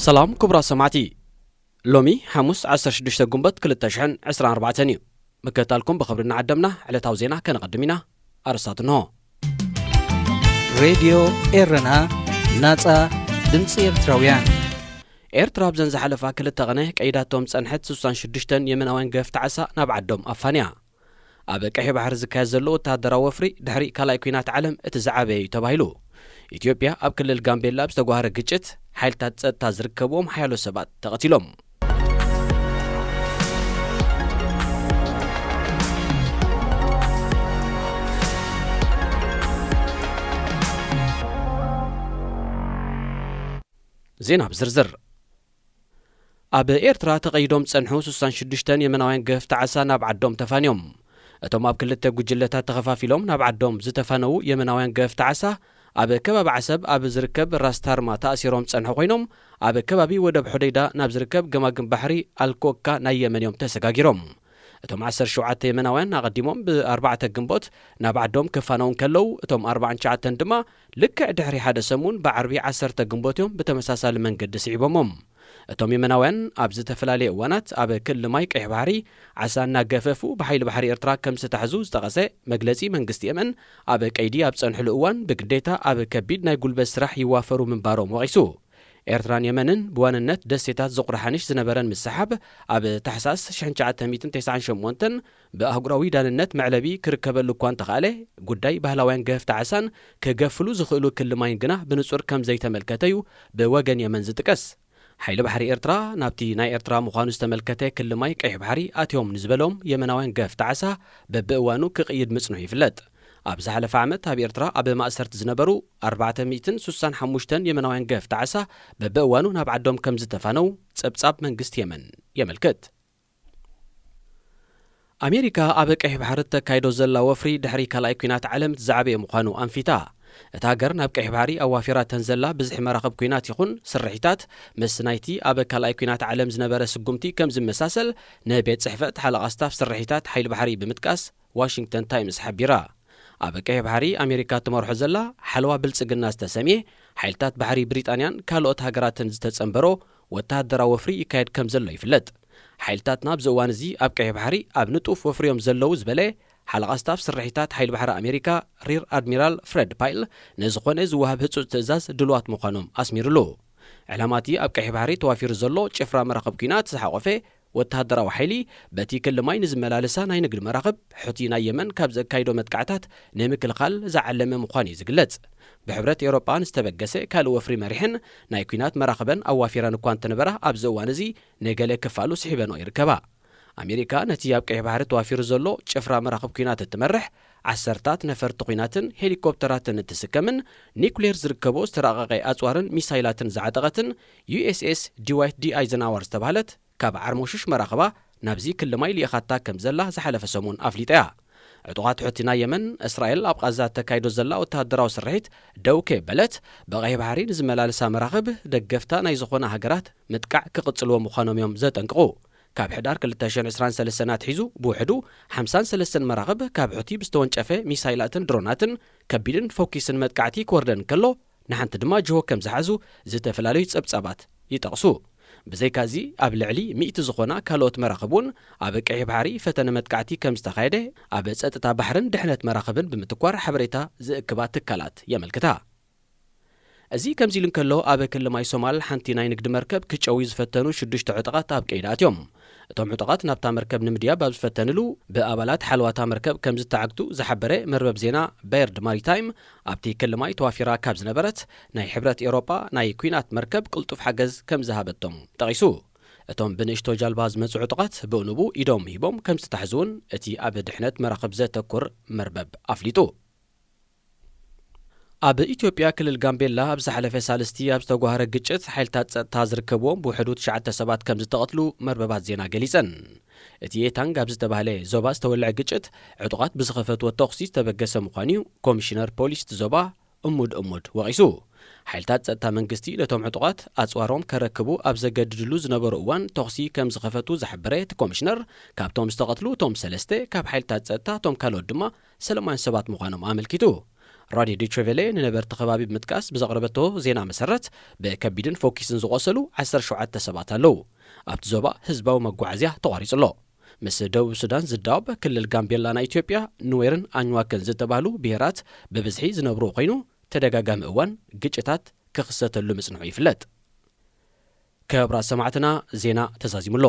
سلام كبرى سمعتي لومي حموس 16 قنبت كل التشحن 24 يوم مكتالكم بخبرنا عدمنا على توزينا كنقدمنا أرسطنه راديو إيرنا ناتا دمسي إرتراويان إرتراب زنز حلفا كل التغنيه كأيداتهم سنحت 66 يمناوين قفت عسا نابعدهم أفانيا أبك أحي بحر زكازلو تهدرا وفري دحري كالا يكوينات علم اتزعابي تبايلو ኢትዮጵያ ኣብ ክልል ጋምቤላ ብዝተጓሃረ ግጭት ሓይልታት ጸጥታ ዝርከብዎም ሓያሎ ሰባት ተቐቲሎም ዜና ብዝርዝር ኣብ ኤርትራ ተቐይዶም ጸንሑ 66 የመናውያን ገፍቲ ዓሳ ናብ ዓዶም ተፋንዮም እቶም ኣብ ክልተ ጉጅለታት ተኸፋፊሎም ናብ ዓዶም ዝተፋነው የመናውያን ገፍቲ ዓሳ ኣብ ከባቢ ዓሰብ ኣብ ዝርከብ ራስታርማ ተኣሲሮም ጸንሑ ኮይኖም ኣብ ከባቢ ወደብ ሑደይዳ ናብ ዝርከብ ገማግም ባሕሪ ኣልኮካ ናይ የመን እዮም ተሰጋጊሮም እቶም 17 የመናውያን ኣቐዲሞም ብ4 ግንቦት ናብ ዓዶም ክፋነውን ከለው እቶም 49 ድማ ልክዕ ድሕሪ ሓደ ሰሙን ብዓርቢ 10 ግንቦት እዮም ብተመሳሳሊ መንገዲ ስዒቦሞም እቶም የመናውያን ኣብ ዝተፈላለየ እዋናት ኣብ ክልል ማይ ቀይሕ ባሕሪ ዓሳ እናገፈፉ ብሓይሊ ባሕሪ ኤርትራ ከም ዝተሕዙ ዝጠቐሰ መግለጺ መንግስቲ የመን ኣብ ቀይዲ ኣብ ጸንሕሉ እዋን ብግዴታ ኣብ ከቢድ ናይ ጉልበት ስራሕ ይዋፈሩ ምንባሮም ወቒሱ ኤርትራን የመንን ብዋንነት ደሴታት ዝቑርሓንሽ ዝነበረን ምስሓብ ኣብ ታሕሳስ 1998 ብኣህጉራዊ ዳንነት መዕለቢ ክርከበሉ እኳ እንተኻእለ ጉዳይ ባህላውያን ገፍቲ ዓሳን ክገፍሉ ዝኽእሉ ክልል ማይ ግና ብንጹር ከም ዘይተመልከተዩ ብወገን የመን ዝጥቀስ ሓይሊ ባሕሪ ኤርትራ ናብቲ ናይ ኤርትራ ምዃኑ ዝተመልከተ ክልል ማይ ቀይሕ ባሕሪ ኣትዮም ንዝበሎም የመናውያን ገፍቲ ዓሳ በብእዋኑ ክቕይድ ምጽንሑ ይፍለጥ ኣብ ዝሓለፈ ዓመት ኣብ ኤርትራ ኣብ ማእሰርቲ ዝነበሩ 465 የመናውያን ገፍቲ ዓሳ በብእዋኑ ናብ ዓዶም ከም ዝተፋነው ጸብጻብ መንግስቲ የመን የመልክት ኣሜሪካ ኣብ ቀይሕ ባሕሪ ተካይዶ ዘላ ወፍሪ ድሕሪ ካልኣይ ኩናት ዓለም ዝዓበየ ምዃኑ ኣንፊታ እታ ሃገር ናብ ቀይሕ ባሕሪ ኣዋፊራ ተንዘላ ብዙሕ መራኸብ ኩናት ይኹን ስርሒታት ምስ ናይቲ ኣብ ካልኣይ ኩናት ዓለም ዝነበረ ስጉምቲ ከም ዝመሳሰል ንቤት ጽሕፈት ሓለቓ ስታፍ ስርሒታት ሓይሊ ባሕሪ ብምጥቃስ ዋሽንግተን ታይምስ ሓቢራ ኣብ ቀይሕ ባሕሪ ኣሜሪካ ትመርሖ ዘላ ሓለዋ ብልጽግና ዝተሰምየ ሓይልታት ባሕሪ ብሪጣንያን ካልኦት ሃገራትን ዝተጸንበሮ ወተሃደራዊ ወፍሪ ይካየድ ከም ዘሎ ይፍለጥ ሓይልታትና ኣብዚ እዋን እዚ ኣብ ቀይሕ ባሕሪ ኣብ ንጡፍ ወፍሪዮም ዘለዉ ዝበለ ሓለቓ ስታፍ ስርሒታት ሓይሊ ባሕሪ ኣሜሪካ ሪር ኣድሚራል ፍሬድ ፓይል ንዝኾነ ዝወሃብ ህጹጽ ትእዛዝ ድልዋት ምዃኖም ኣስሚሩሉ ዕላማቲ ኣብ ቀይሕ ባሕሪ ተዋፊሩ ዘሎ ጭፍራ መራኸብ ኩናት ዝሓቖፈ ወተሃደራዊ ሓይሊ በቲ ክልል ማይ ንዝመላለሳ ናይ ንግዲ መራኸብ ሕቲ ናይ የመን ካብ ዘካይዶ መጥቃዕታት ንምክልኻል ዝዓለመ ምዃኑ እዩ ዝግለጽ ብሕብረት ኤውሮጳ ንዝተበገሰ ካልእ ወፍሪ መሪሕን ናይ ኩናት መራኸበን ኣዋፊረን እኳ እንተነበራ ኣብዚ እዋን እዚ ነገለ ክፋሉ ስሒበኖ ይርከባ ኣሜሪካ ነቲ ኣብ ቀይሕ ባሕሪ ተዋፊሩ ዘሎ ጭፍራ መራኸብ ኩናት እትመርሕ ዓሰርታት ነፈርቲ ኩናትን ሄሊኮፕተራትን እትስከምን ኒኩሌር ዝርከቦ ዝተራቐቐ ኣጽዋርን ሚሳይላትን ዝዓጠቐትን ዩኤስኤስ ዲዋይት ዲ ኣይዘናዋር ዝተባህለት ካብ ዓርሞሽሽ መራኸባ ናብዚ ክልል ማይ ሊኢኻታ ከም ዘላ ዝሓለፈ ሰሙን ኣፍሊጣ ዕጡቓት ሕቲና የመን እስራኤል ኣብ ቃዛ ተካይዶ ዘላ ወተሃደራዊ ስርሒት ደው ከበለት ብቐይሕ ባሕሪ ንዝመላለሳ መራኸብ ደገፍታ ናይ ዝኾነ ሃገራት ምጥቃዕ ክቕጽልዎ ምዃኖም እዮም ዘጠንቅቑ ካብ ሕዳር 2023 ናትሒዙ ብውሕዱ 53 መራኸብ ካብ ሕቲ ብዝተወንጨፈ ሚሳይላትን ድሮናትን ከቢድን ፎኪስን መጥቃዕቲ ክወርደን ከሎ ንሓንቲ ድማ ጅሆ ከም ዝሓዙ ዝተፈላለዩ ጸብጻባት ይጠቕሱ ብዘይካዚ ኣብ ልዕሊ 100 ዝኾና ካልኦት መራኸብ እውን ኣብ ቀይሕ ባሕሪ ፈተነ መጥቃዕቲ ከም ዝተኻየደ ኣብ ጸጥታ ባሕርን ድሕነት መራኸብን ብምትኳር ሓበሬታ ዝእክባ ትካላት የመልክታ እዚ ከምዚ ኢሉ እንከሎ ኣብ ክልል ማይ ሶማል ሓንቲ ናይ ንግዲ መርከብ ክጨዊ ዝፈተኑ 6 ዕጡቓት ኣብ ቀይዳ ኣትዮም እቶም ዕጡቓት ናብታ መርከብ ንምድያብ ኣብ ዝፈተንሉ ብኣባላት ሓለዋታ መርከብ ከም ዝተዓግቱ ዝሓበረ መርበብ ዜና ባየርድ ማሪታይም ኣብቲ ክልል ማይ ተዋፊራ ካብ ዝነበረት ናይ ሕብረት ኤውሮጳ ናይ ኩናት መርከብ ቅልጡፍ ሓገዝ ከም ዝሃበቶም ጠቒሱ እቶም ብንእሽቶ ጃልባ ዝመጹ ዕጡቓት ብእንቡ ኢዶም ሂቦም ከም ዝተታሕዙውን እቲ ኣብ ድሕነት መራኸብ ዘተኩር መርበብ ኣፍሊጡ ኣብ ኢትዮጵያ ክልል ጋምቤላ ኣብ ዝሓለፈ ሳልስቲ ኣብ ዝተጓሃረ ግጭት ሓይልታት ጸጥታ ዝርከብዎም ብውሕዱ 9 ሰባት ከም ዝተቐትሉ መርበባት ዜና ገሊጸን እቲ ኤታንግ ኣብ ዝተባህለ ዞባ ዝተወልዐ ግጭት ዕጡቓት ብዝኸፈትዎ ተኹሲ ዝተበገሰ ምዃኑ ኮሚሽነር ፖሊስ ዞባ እሙድ ወቒሱ ሓይልታት ጸጥታ መንግስቲ ነቶም ዕጡቓት ኣጽዋሮም ከረክቡ ኣብ ዘገድድሉ ዝነበሩ እዋን ተኹሲ ከም ዝኸፈቱ ዝሕብረ እቲ ኮሚሽነር ካብቶም ዝተቐትሉ እቶም 3 ካብ ሓይልታት ጸጥታ እቶም ካልኦት ድማ ሰላማውያን ሰባት ምዃኖም ኣመልኪቱ ራድዮ ዶይቼ ቬለ ንነበርቲ ከባቢ ብምጥቃስ ብዘቕረበቶ ዜና መሰረት ብከቢድን ፎኪስን ዝቆሰሉ 17 ሰባት ኣለዉ። ኣብቲ ዞባ ህዝባዊ መጓዓዝያ ተቋሪጹሎ። ምስ ደቡብ ሱዳን ዝዳወብ ክልል ጋምቤላ ናይ ኢትዮጵያ ኑዌርን ኣኝዋክን ዝተባህሉ ብሄራት ብብዝሒ ዝነብሩ ኮይኑ ተደጋጋሚ እዋን ግጭታት ክኽሰተሉ ምጽንዑ ይፍለጥ። ክቡራት ሰማዕትና ዜና ተዛዚሙሎ።